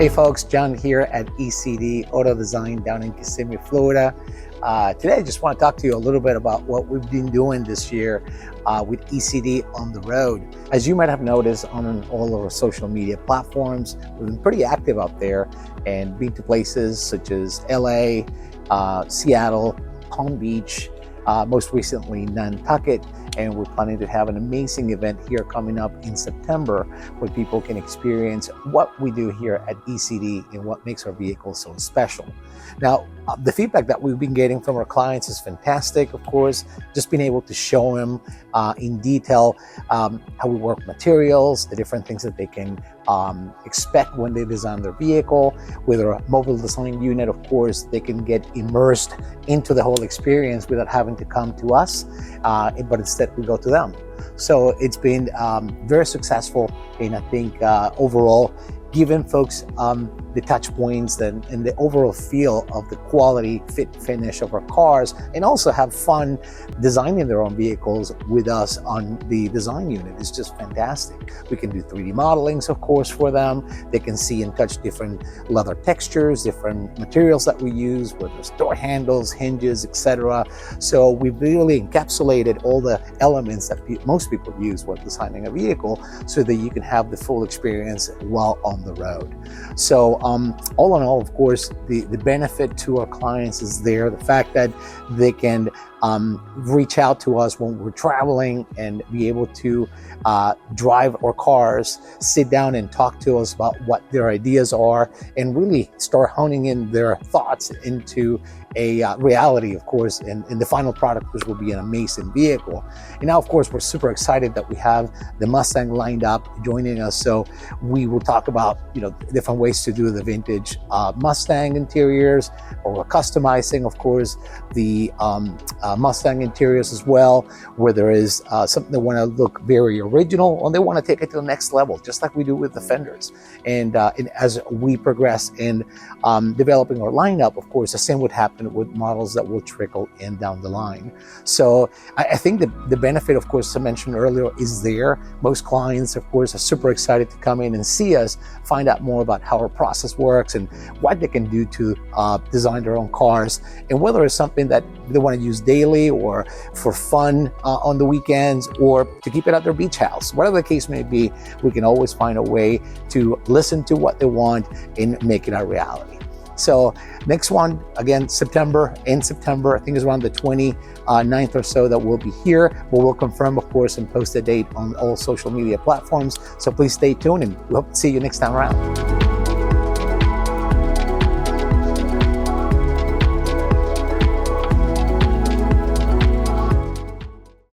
Hey folks, John here at E.C.D Auto Design down in Kissimmee, Florida. Today I just want to talk to you a little bit about what we've been doing this year with E.C.D on the road. As you might have noticed on all of our social media platforms, we've been pretty active out there and been to places such as LA, Seattle, Palm Beach, most recently Nantucket, and we're planning to have an amazing event here coming up in September where people can experience what we do here at E.C.D and what makes our vehicles so special. Now, the feedback that we've been getting from our clients is fantastic, of course. Just being able to show them in detail how we work materials, the different things that they can expect when they design their vehicle. With our mobile design unit, of course, they can get immersed into the whole experience without having to come to us, but instead we go to them. So it's been very successful, and I think overall, giving folks the touch points and the overall feel of the quality, fit, finish of our cars, and also have fun designing their own vehicles with us on the design unit is just fantastic. We can do 3D modelings, of course, for them. They can see and touch different leather textures, different materials that we use, whether it's door handles, hinges, etc. So we've really encapsulated all the elements that most people use when designing a vehicle so that you can have the full experience while on the road. So all in all, of course, the benefit to our clients is there. The fact that they can reach out to us when we're traveling and be able to drive our cars, sit down and talk to us about what their ideas are, and really start honing in their thoughts into a reality, of course, and the final product, which will be an amazing vehicle. And now, of course, we're super excited that we have the Mustang lined up joining us. So we will talk about, different ways to do the vintage Mustang interiors, or we're customizing, of course, the Mustang interiors as well, where there is something that want to look very original, and they want to take it to the next level, just like we do with the fenders. And as we progress in developing our lineup, of course, the same would happen with models that will trickle in down the line. So I think the benefit, of course, I mentioned earlier, is there. Most clients, of course, are super excited to come in and see us, find out more about how our process works and what they can do to design their own cars, and whether it's something that they want to use daily or for fun on the weekends, or to keep it at their beach house. Whatever the case may be, we can always find a way to listen to what they want and make it a reality. So next one, again, in September, I think it's around the 29th or so that we'll be here, but we'll confirm, of course, and post a date on all social media platforms. So please stay tuned, and we hope to see you next time around.